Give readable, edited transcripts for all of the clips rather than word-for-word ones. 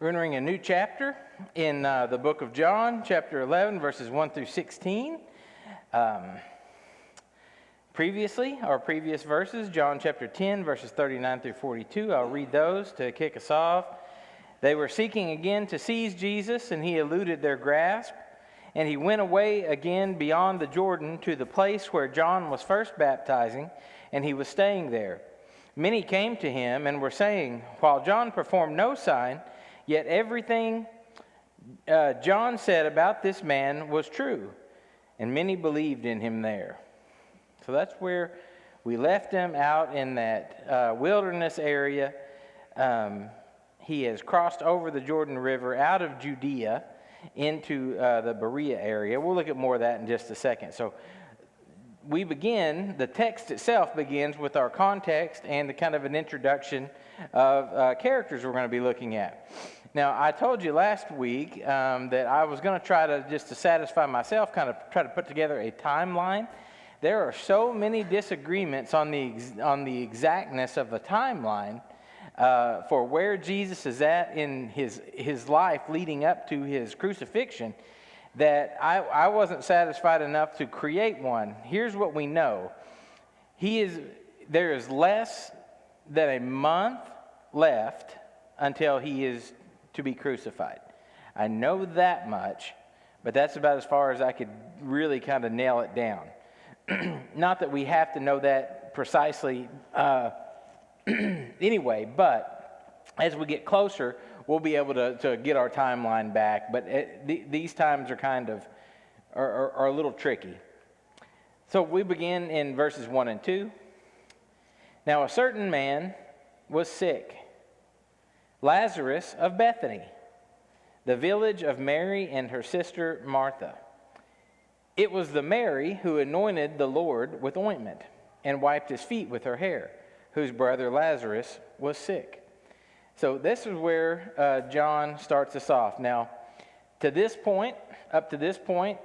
We're entering a new chapter in the book of John, chapter 11, verses 1 through 16. Previous verses, John chapter 10, verses 39 through 42. I'll read those to kick us off. They were seeking again to seize Jesus, and he eluded their grasp. And he went away again beyond the Jordan to the place where John was first baptizing, and he was staying there. Many came to him and were saying, "While John performed no sign, yet everything John said about this man was true." And many believed in him there. So that's where we left him, out in that wilderness area. He has crossed over the Jordan River out of Judea into the Berea area. We'll look at more of that in just a second. So the text itself begins with our context and the kind of an introduction of characters we're going to be looking at. Now, I told you last week that I was going to try to, just to satisfy myself, kind of try to put together a timeline. There are so many disagreements on the exactness of the timeline for where Jesus is at in his life leading up to his crucifixion, that I wasn't satisfied enough to create one. Here's what we know. There is less than a month left until he is to be crucified. I know that much, but that's about as far as I could really kind of nail it down. Not that we have to know that precisely anyway, but as we get closer, we'll be able to get our timeline back. But these times are kind of are a little tricky. So we begin in verses 1 and 2. Now a certain man was sick, Lazarus of Bethany, the village of Mary and her sister Martha. It was the Mary who anointed the Lord with ointment and wiped his feet with her hair, whose brother Lazarus was sick. So this is where John starts us off. Now, up to this point,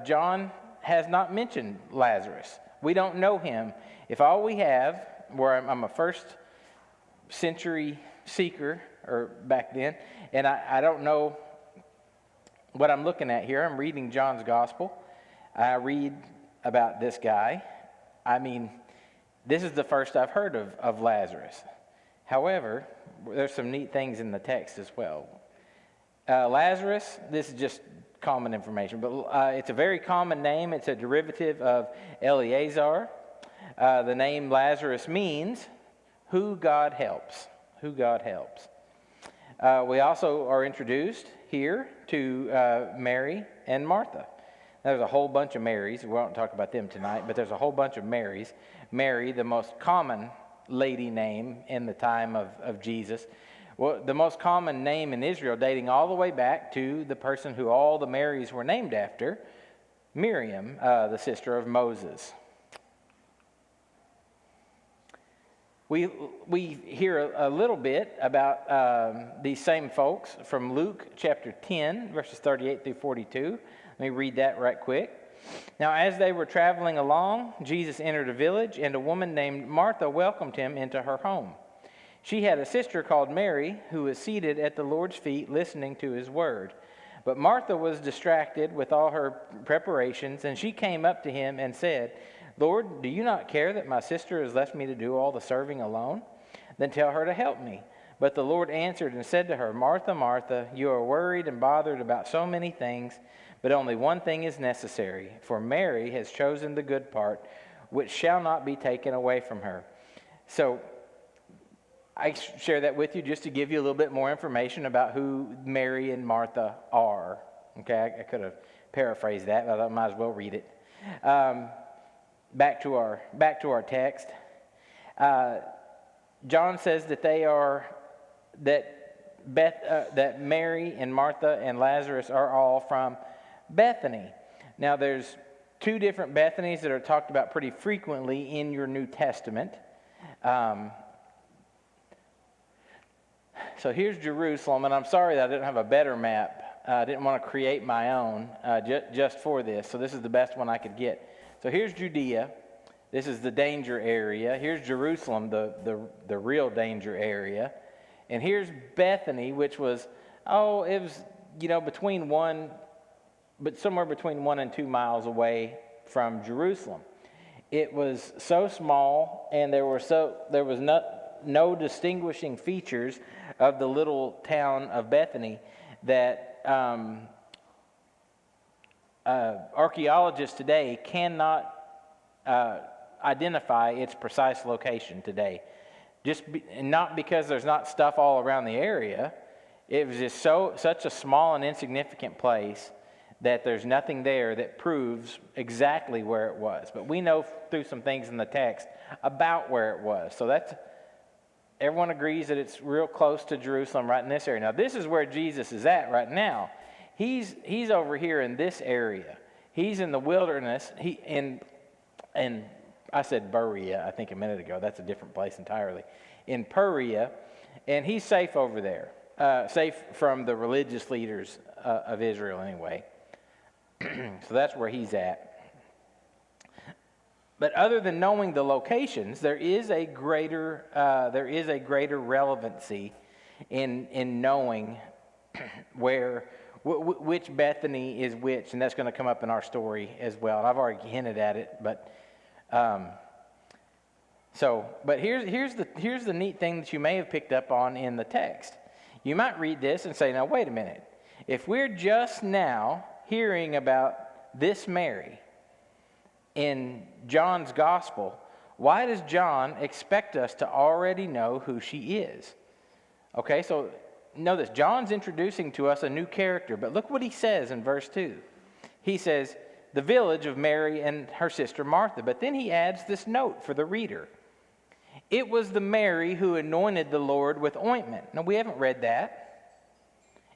John has not mentioned Lazarus. We don't know him. If all we have, where I'm a first century seeker, or back then, and I don't know what I'm looking at here. I'm reading John's gospel. I read about this guy. I mean, this is the first I've heard of Lazarus. However, there's some neat things in the text as well. Lazarus, this is just common information, but it's a very common name. It's a derivative of Eleazar. The name Lazarus means who God helps. Who God helps. We also are introduced here to Mary and Martha. There's a whole bunch of Marys. We won't talk about them tonight, but there's a whole bunch of Marys. Mary, the most common lady name in the time of Jesus. Well, the most common name in Israel, dating all the way back to the person who all the Marys were named after, Miriam, the sister of Moses. We hear a little bit about these same folks from Luke chapter 10, verses 38 through 42. Let me read that right quick. Now, as they were traveling along, Jesus entered a village, and a woman named Martha welcomed him into her home. She had a sister called Mary, who was seated at the Lord's feet listening to his word. But Martha was distracted with all her preparations, and she came up to him and said, "Lord, do you not care that my sister has left me to do all the serving alone? Then tell her to help me." But the Lord answered and said to her, "Martha, Martha, you are worried and bothered about so many things, but only one thing is necessary. For Mary has chosen the good part, which shall not be taken away from her." So I share that with you just to give you a little bit more information about who Mary and Martha are. Okay, I could have paraphrased that, but I might as well read it. Back to our text. John says that that Mary and Martha and Lazarus are all from Bethany. Now, there's two different Bethanys that are talked about pretty frequently in your New Testament. So here's Jerusalem, and I'm sorry that I didn't have a better map. I didn't want to create my own just for this, so this is the best one I could get. So here's Judea. This is the danger area. Here's Jerusalem, the real danger area. And here's Bethany, which was Oh, it was, somewhere between 1 and 2 miles away from Jerusalem. It was so small, and there was no distinguishing features of the little town of Bethany that archaeologists today cannot identify its precise location today. Not because there's not stuff all around the area. It was just such a small and insignificant place that there's nothing there that proves exactly where it was. But we know through some things in the text about where it was. So everyone agrees that it's real close to Jerusalem, right in this area. Now, this is where Jesus is at right now. He's over here in this area. He's in the wilderness. And I said Berea, I think a minute ago. That's a different place entirely. In Perea, and he's safe over there. Safe from the religious leaders of Israel anyway. So that's where he's at. But other than knowing the locations, there is a greater relevancy in knowing which Bethany is which, and that's going to come up in our story as well. And I've already hinted at it, but here's the neat thing that you may have picked up on in the text. You might read this and say, now wait a minute. If we're just now hearing about this Mary in John's gospel, why does John expect us to already know who she is? Okay, so notice John's introducing to us a new character, but look what he says in verse 2. He says, the village of Mary and her sister Martha. But then he adds this note for the reader. It was the Mary who anointed the Lord with ointment. Now, we haven't read that.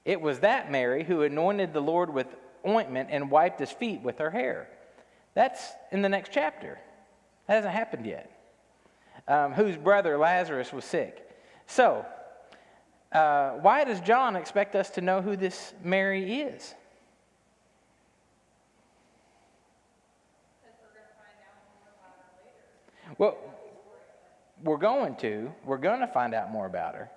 It was that Mary who anointed the Lord with ointment and wiped his feet with her hair. That's in the next chapter. That hasn't happened yet. Whose brother Lazarus was sick. So, why does John expect us to know who this Mary is? Well, we're going to find out more about her,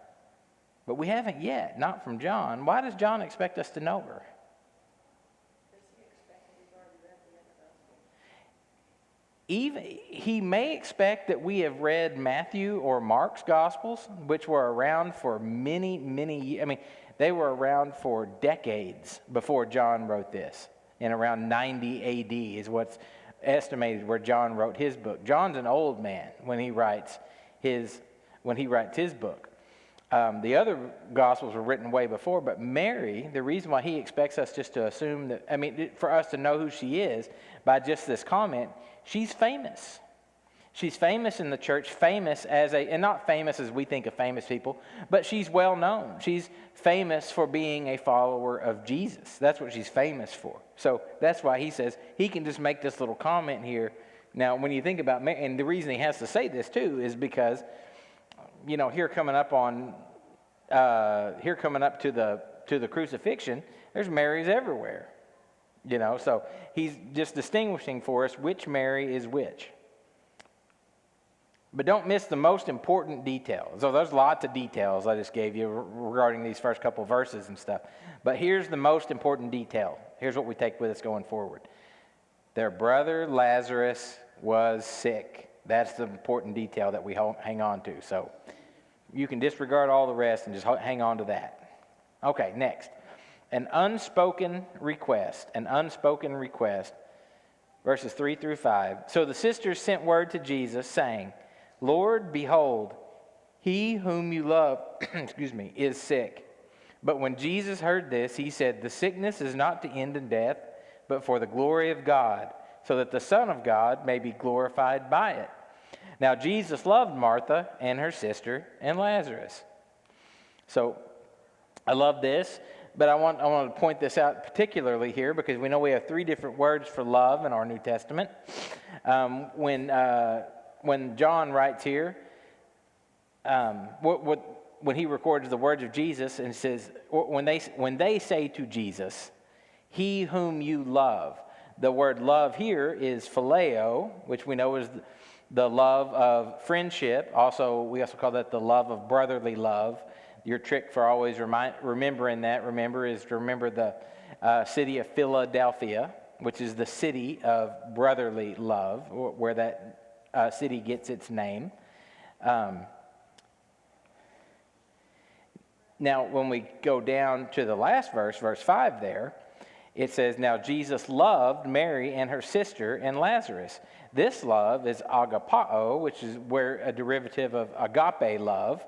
but we haven't yet, not from John. Why does John expect us to know her? He may expect that we have read Matthew or Mark's Gospels, which were around for many, many years. I mean, they were around for decades before John wrote this. In around 90 A.D. is what's estimated where John wrote his book. John's an old man when he writes his book. The other Gospels were written way before, but Mary, the reason why he expects us just to assume that, for us to know who she is by just this comment, she's famous. She's famous in the church, and not famous as we think of famous people, but she's well known. She's famous for being a follower of Jesus. That's what she's famous for. So that's why he says he can just make this little comment here. Now, when you think about Mary, and the reason he has to say this too is because, here coming up to the crucifixion, there's Marys everywhere. So he's just distinguishing for us which Mary is which. But don't miss the most important detail. So there's lots of details I just gave you regarding these first couple verses and stuff. But here's the most important detail. Here's what we take with us going forward. Their brother Lazarus was sick. That's the important detail that we hang on to. So you can disregard all the rest and just hang on to that. Okay, next. An unspoken request. Verses 3 through 5. So the sisters sent word to Jesus saying, Lord, behold, he whom you love is sick. But when Jesus heard this, he said, the sickness is not to end in death, but for the glory of God, so that the Son of God may be glorified by it. Now Jesus loved Martha and her sister and Lazarus. So I love this, but I want to point this out particularly here because we know we have 3 different words for love in our New Testament. When John writes here, when he records the words of Jesus and says, when they say to Jesus, he whom you love, the word love here is phileo, which we know is the love of friendship. We also call that the love of brotherly love. Your trick for always remembering that, is to remember the city of Philadelphia, which is the city of brotherly love, where that city gets its name. Now, when we go down to the last verse, verse 5 there, it says, now Jesus loved Mary and her sister and Lazarus. This love is agapao, which is a derivative of agape love,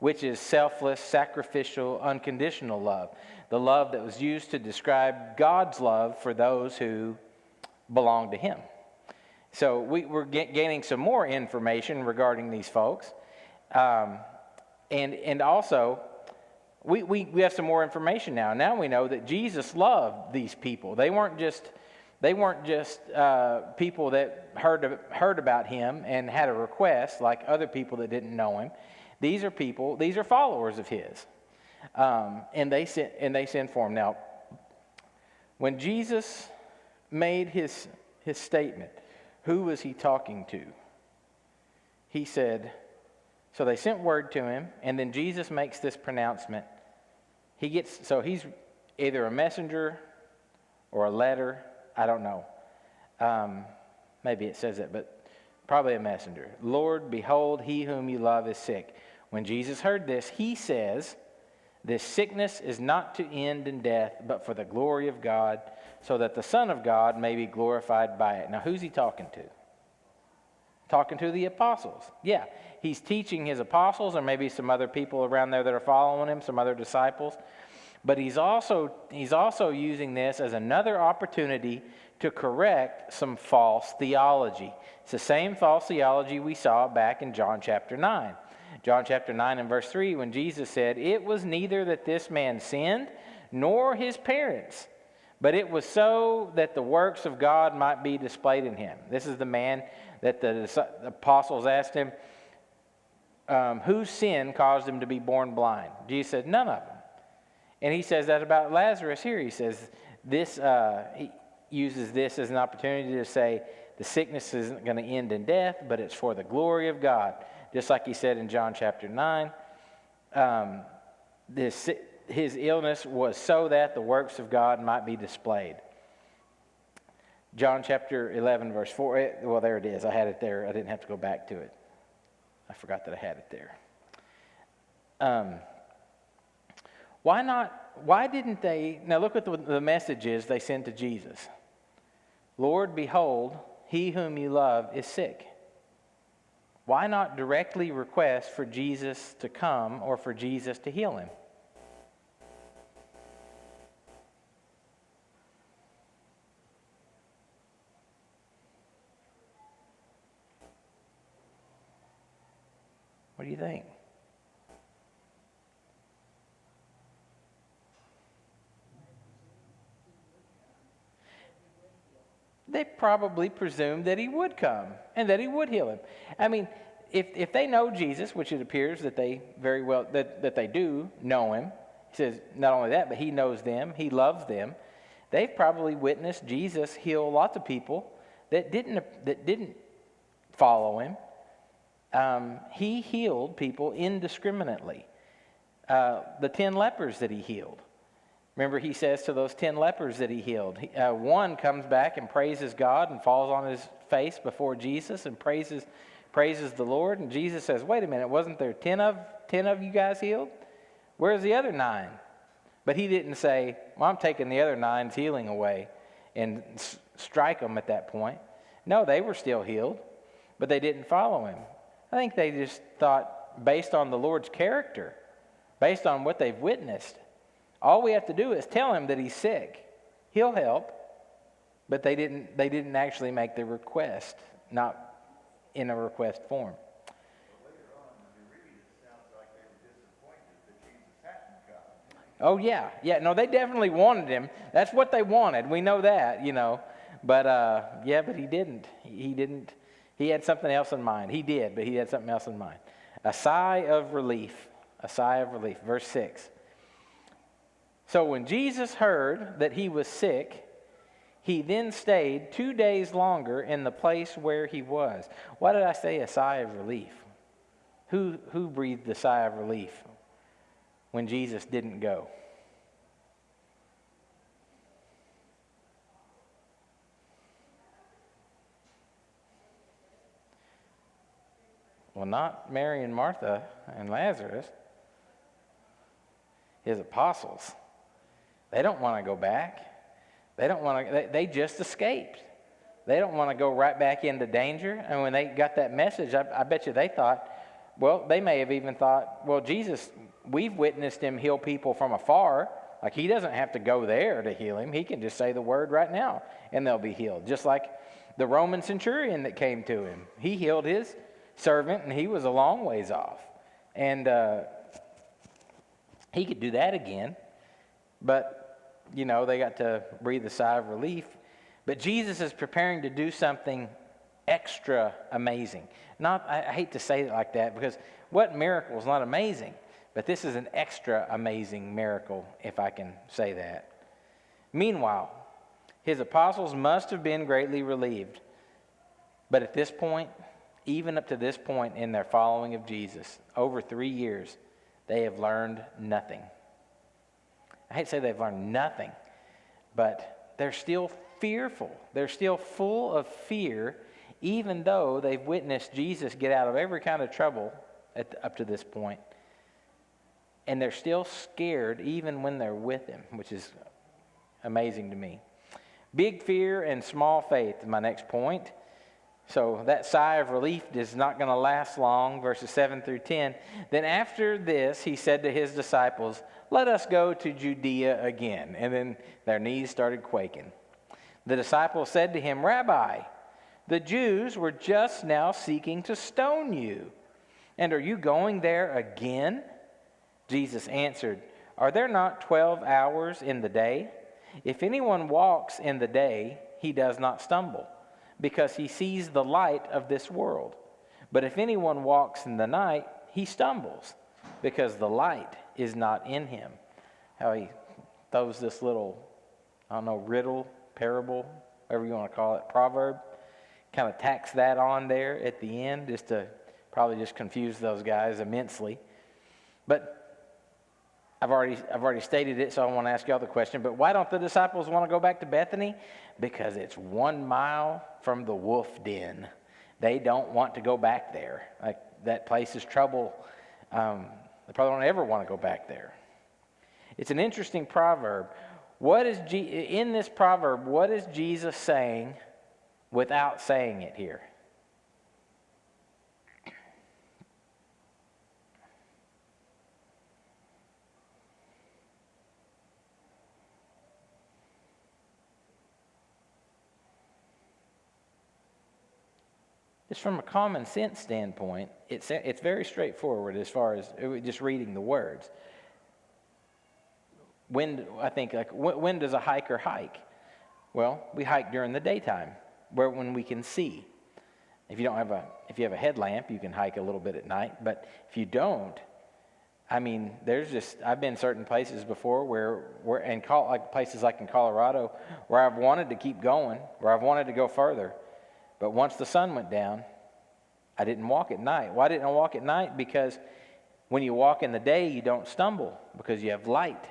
which is selfless, sacrificial, unconditional love. The love that was used to describe God's love for those who belong to Him. So we're gaining some more information regarding these folks. And also, we have some more information now. Now we know that Jesus loved these people. They weren't just people that heard about Him and had a request like other people that didn't know Him. These are followers of His, and they sent for Him. Now, when Jesus made his statement, who was He talking to? He said, so they sent word to Him, and then Jesus makes this pronouncement. He's either a messenger or a letter. I don't know. Maybe it says it, but probably a messenger. Lord, behold, he whom you love is sick. When Jesus heard this, He says, this sickness is not to end in death, but for the glory of God, so that the Son of God may be glorified by it. Now, who's He talking to? Talking to the apostles. Yeah, He's teaching His apostles, or maybe some other people around there that are following Him, some other disciples. But he's also using this as another opportunity to correct some false theology. It's the same false theology we saw back in John chapter 9. John chapter 9 and verse 3, when Jesus said, it was neither that this man sinned, nor his parents, but it was so that the works of God might be displayed in him. This is the man that the apostles asked Him, whose sin caused him to be born blind? Jesus said, none of them. And He says that about Lazarus here. He says this. He uses this as an opportunity to say the sickness isn't going to end in death, but it's for the glory of God. Just like He said in John chapter 9, his illness was so that the works of God might be displayed. John chapter 11, verse 4. Well, there it is. I had it there. I didn't have to go back to it. I forgot that I had it there. Why didn't they, now look at the messages they sent to Jesus. Lord, behold, he whom you love is sick. Why not directly request for Jesus to come or for Jesus to heal him? What do you think? They probably presumed that he would come and that he would heal him. I mean, if they know Jesus, which it appears that they very well that they do know him, he says not only that, but he knows them, he loves them. They've probably witnessed Jesus heal lots of people that didn't follow him. He healed people indiscriminately. The 10 lepers that he healed. Remember, he says to those 10 lepers that he healed, one comes back and praises God and falls on his face before Jesus and praises the Lord. And Jesus says, wait a minute, wasn't there 10 of you guys healed? Where's the other 9? But he didn't say, well, I'm taking the other 9's healing away and strike them at that point. No, they were still healed, but they didn't follow him. I think they just thought, based on the Lord's character, based on what they've witnessed, all we have to do is tell him that he's sick. He'll help. But they didn't actually make the request, not in a request form. But later on, when you read, it sounds like they were disappointed that Jesus hadn't come. Oh, yeah. No, they definitely wanted him. That's what they wanted. We know that, But, but he didn't. He didn't. He had something else in mind. He did, but he had something else in mind. A sigh of relief. A sigh of relief. Verse 6. So when Jesus heard that he was sick, he then stayed 2 days longer in the place where he was. Why did I say a sigh of relief? Who breathed the sigh of relief? when Jesus didn't go? Well, not Mary and Martha and Lazarus. His apostles. They don't want to go back. They don't want to. They just escaped. They don't want to go right back into danger. And when they got that message, I bet you they thought, well, they may have even thought, well, Jesus, we've witnessed him heal people from afar. Like, he doesn't have to go there to heal him. He can just say the word right now, and they'll be healed. Just like the Roman centurion that came to him. He healed his servant, and he was a long ways off. And he could do that again. But, you know, they got to breathe a sigh of relief. But Jesus is preparing to do something extra amazing. I hate to say it like that, because what miracle is not amazing? But this is an extra amazing miracle, if I can say that. Meanwhile, his apostles must have been greatly relieved. But at this point, even up to this point in their following of Jesus, over 3 years, they have learned nothing. I hate to say they've learned nothing, but they're still fearful. They're still full of fear, even though they've witnessed Jesus get out of every kind of trouble up to this point. And they're still scared even when they're with him, which is amazing to me. Big fear and small faith is my next point. So that sigh of relief is not going to last long, verses 7 through 10. Then after this, he said to his disciples, "Let us go to Judea again." And then their knees started quaking. The disciples said to him, "Rabbi, the Jews were just now seeking to stone you, and are you going there again?" Jesus answered, "Are there not 12 hours in the day? If anyone walks in the day, he does not stumble, because he sees the light of this world. But if anyone walks in the night, he stumbles, because the light is not in him." How he throws this little, riddle, parable, whatever you want to call it, proverb, kind of tacks that on there at the end, just to probably just confuse those guys immensely. But I've already stated it, so I want to ask y'all the question. But why don't the disciples want to go back to Bethany? Because it's 1 mile from the wolf den. They don't want to go back there. Like, that place is trouble. They probably don't ever want to go back there. It's an interesting proverb. In this proverb, what is Jesus saying without saying it here? Just from a common sense standpoint, it's very straightforward as far as just reading the words. When does a hiker hike? Well, we hike during the daytime, when we can see. If you have a headlamp, you can hike a little bit at night. But if you don't, I've been certain places before like places like in Colorado, where I've wanted to keep going, where I've wanted to go further. But once the sun went down, I didn't walk at night. Why didn't I walk at night? Because when you walk in the day, you don't stumble because you have light.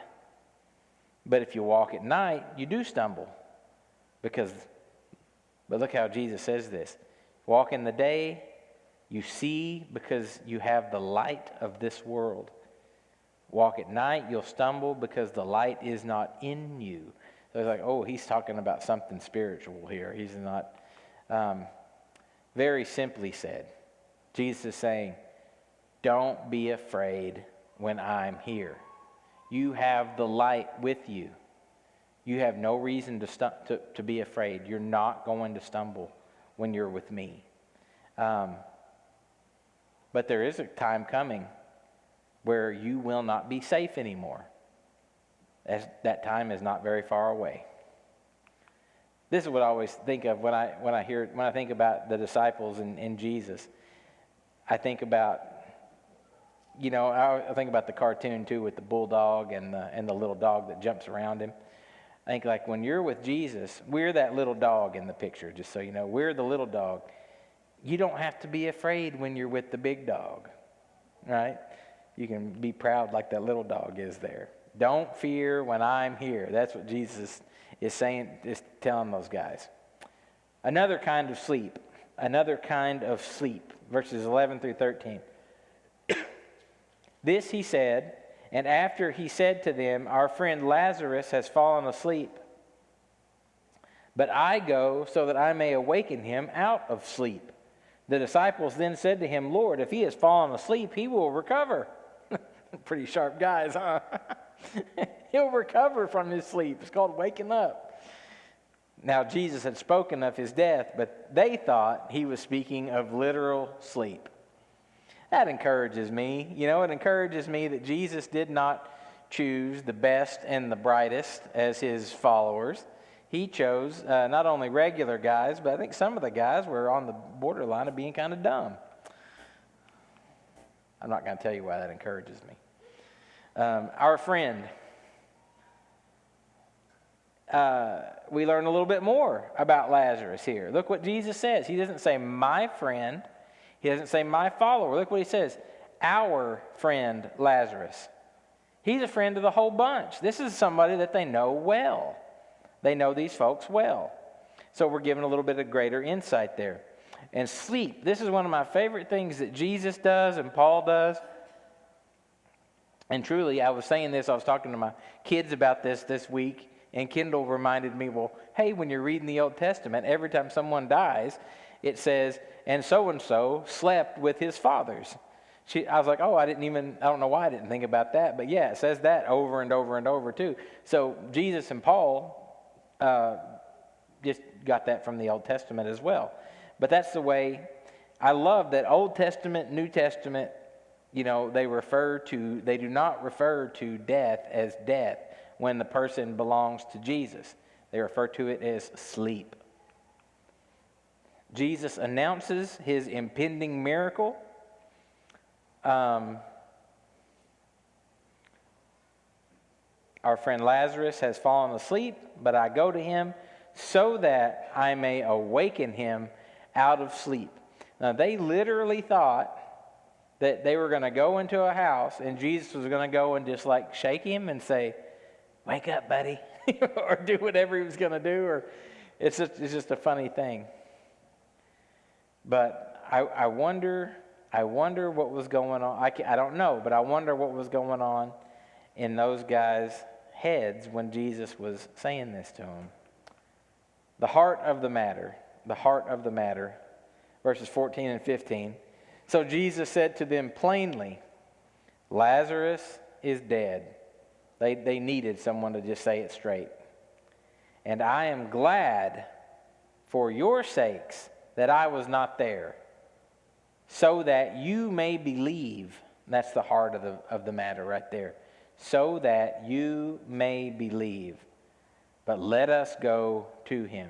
But if you walk at night, you do stumble. But look how Jesus says this. Walk in the day, you see because you have the light of this world. Walk at night, you'll stumble because the light is not in you. So it's like, he's talking about something spiritual here. He's not... very simply said, Jesus is saying, don't be afraid when I'm here. You have the light with you. You have no reason to be afraid. You're not going to stumble when you're with me. But there is a time coming where you will not be safe anymore. That time is not very far away. This is what I always think of when I think about the disciples and Jesus. I think about, I think about the cartoon too with the bulldog and the little dog that jumps around him. I think like when you're with Jesus, we're that little dog in the picture, just so you know. We're the little dog. You don't have to be afraid when you're with the big dog, right? You can be proud like that little dog is there. Don't fear when I'm here. That's what Jesus is saying, is telling those guys. Another kind of sleep. Another kind of sleep. Verses 11 through 13. This he said, and after he said to them, our friend Lazarus has fallen asleep. But I go so that I may awaken him out of sleep. The disciples then said to him, Lord, if he has fallen asleep, he will recover. Pretty sharp guys, huh? He'll recover from his sleep. It's called waking up. Now, Jesus had spoken of his death, but they thought he was speaking of literal sleep. That encourages me. You know, it encourages me that Jesus did not choose the best and the brightest as his followers. He chose not only regular guys, but I think some of the guys were on the borderline of being kind of dumb. I'm not going to tell you why that encourages me. Our friend, we learn a little bit more about Lazarus here. Look what Jesus says. He doesn't say my friend. He doesn't say my follower. Look what he says. Our friend Lazarus. He's a friend of the whole bunch. This is somebody that they know well. They know these folks well. So we're given a little bit of greater insight there. And sleep. This is one of my favorite things that Jesus does and Paul does. And truly, I was saying this, I was talking to my kids about this week, and Kendall reminded me, well, hey, when you're reading the Old Testament, every time someone dies, it says, and so slept with his fathers. I was like, oh, I don't know why I didn't think about that. But yeah, it says that over and over and over too. So Jesus and Paul just got that from the Old Testament as well. But that's the way, I love that Old Testament, New Testament, you know, they do not refer to death as death when the person belongs to Jesus. They refer to it as sleep. Jesus announces his impending miracle. Our friend Lazarus has fallen asleep, but I go to him so that I may awaken him out of sleep. Now, they literally thought that they were going to go into a house and Jesus was going to go and just like shake him and say, wake up, buddy, or do whatever he was going to do. Or it's just a funny thing. But I wonder what was going on. I don't know, but I wonder what was going on in those guys' heads when Jesus was saying this to them. The heart of the matter, verses 14 and 15. So Jesus said to them plainly, Lazarus is dead. They needed someone to just say it straight. And I am glad for your sakes that I was not there, so that you may believe. That's the heart of the matter right there. So that you may believe. But let us go to him.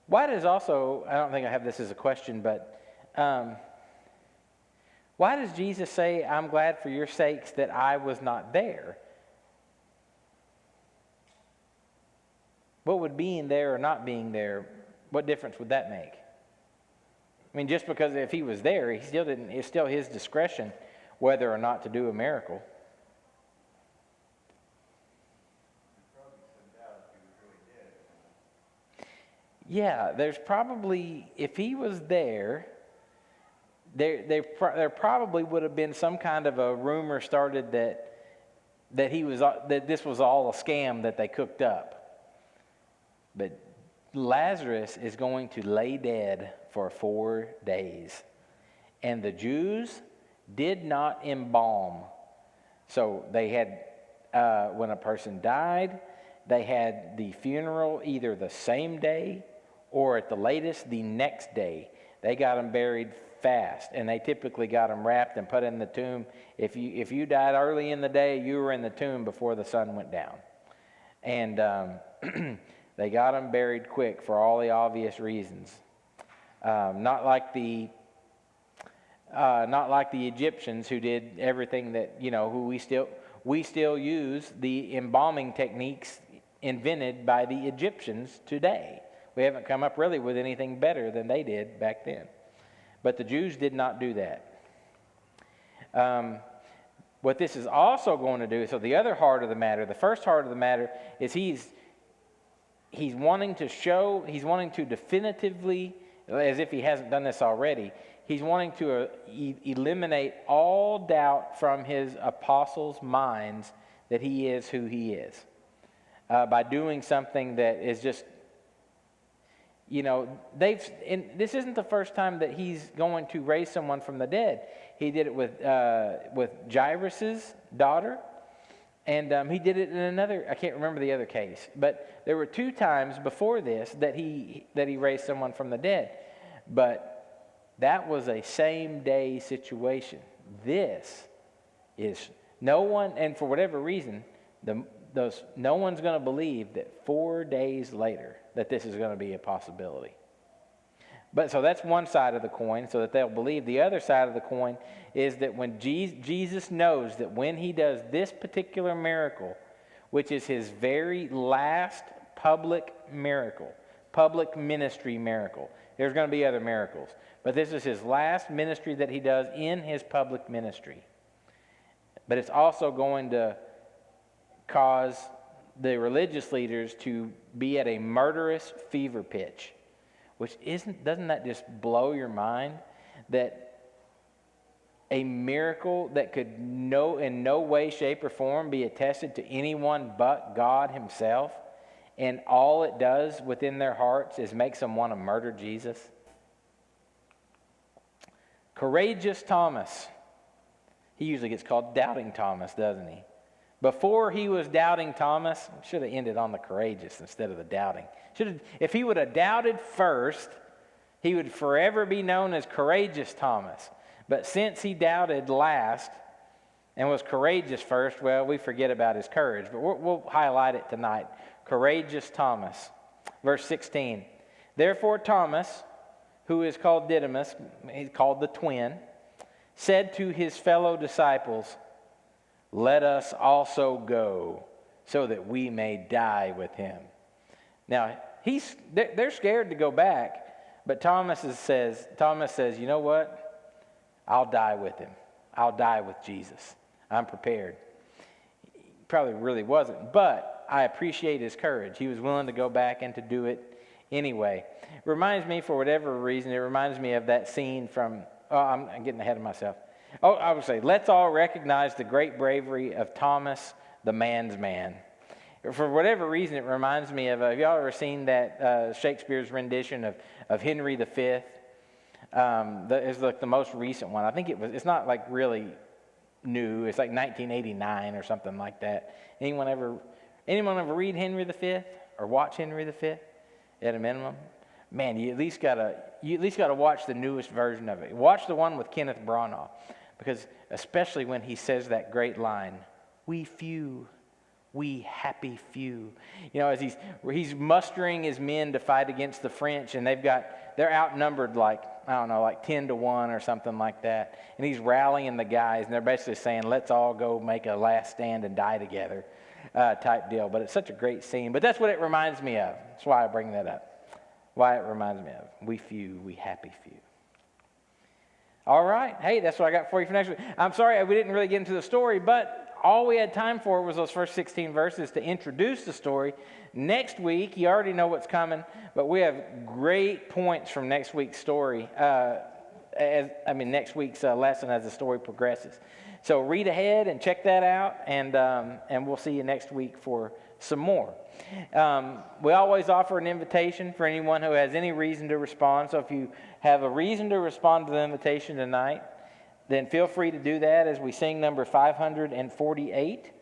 Why does also, I don't think I have this as a question, but why does Jesus say, I'm glad for your sakes that I was not there? What would being there or not being there, what difference would that make? I mean, just because if he was there, it's still his discretion whether or not to do a miracle. Yeah, there's probably, if he was there, there probably would have been some kind of a rumor started that this was all a scam that they cooked up. But Lazarus is going to lay dead for 4 days. And the Jews did not embalm. So they had, when a person died, they had the funeral either the same day or at the latest the next day. They got them buried fast, and they typically got them wrapped and put in the tomb. If you died early in the day, you were in the tomb before the sun went down. And they got them buried quick for all the obvious reasons. Not like the Egyptians who did everything that, who we still use the embalming techniques invented by the Egyptians today. We haven't come up really with anything better than they did back then. But the Jews did not do that. What this is also going to do, so the other heart of the matter, the first heart of the matter is he's wanting to definitively, as if he hasn't done this already, he's wanting to eliminate all doubt from his apostles' minds that he is who he is. By doing something that is just, and this isn't the first time that he's going to raise someone from the dead. He did it with Jairus' daughter, and he did it in another, I can't remember the other case, but there were 2 times before this that he raised someone from the dead. But that was a same-day situation. This is no one, and for whatever reason, no one's going to believe that 4 days later that this is going to be a possibility. But so that's one side of the coin, so that they'll believe. The other side of the coin is that when Jesus knows that when he does this particular miracle, which is his very last public miracle, public ministry miracle, there's going to be other miracles, but this is his last ministry that he does in his public ministry. But it's also going to cause the religious leaders to be at a murderous fever pitch. Doesn't that just blow your mind? That a miracle that could in no way, shape, or form be attested to anyone but God himself, and all it does within their hearts is makes them want to murder Jesus? Courageous Thomas. He usually gets called Doubting Thomas, doesn't he? Before he was Doubting Thomas, should have ended on the courageous instead of the doubting. If he would have doubted first, he would forever be known as Courageous Thomas. But since he doubted last and was courageous first, well, we forget about his courage. But we'll highlight it tonight. Courageous Thomas. Verse 16. Therefore Thomas, who is called Didymus, he's called the twin, said to his fellow disciples, "Let us also go, so that we may die with him." Now, they're scared to go back, but Thomas says, "You know what? I'll die with him. I'll die with Jesus. I'm prepared." He probably really wasn't, but I appreciate his courage. He was willing to go back and to do it anyway. It reminds me, for whatever reason, it reminds me of that scene from, I'm getting ahead of myself. Oh, I would say, let's all recognize the great bravery of Thomas, the man's man. For whatever reason, it reminds me of, have y'all ever seen that Shakespeare's rendition of Henry V? It's like the most recent one. I think it's not like really new. It's like 1989 or something like that. Anyone ever read Henry V or watch Henry V at a minimum? Man, you at least gotta watch the newest version of it. Watch the one with Kenneth Branagh, because especially when he says that great line, "We few, we happy few." As he's mustering his men to fight against the French, and they're outnumbered like 10 to 1 or something like that. And he's rallying the guys, and they're basically saying, "Let's all go make a last stand and die together," type deal. But it's such a great scene. But that's what it reminds me of. That's why I bring that up. Why it reminds me of. We few, we happy few. All right. Hey, that's what I got for you for next week. I'm sorry we didn't really get into the story, but all we had time for was those first 16 verses to introduce the story. Next week, you already know what's coming, but we have great points from next week's story, next week's lesson as the story progresses. So read ahead and check that out, and we'll see you next week for some more. We always offer an invitation for anyone who has any reason to respond. So if you have a reason to respond to the invitation tonight, then feel free to do that as we sing number 548.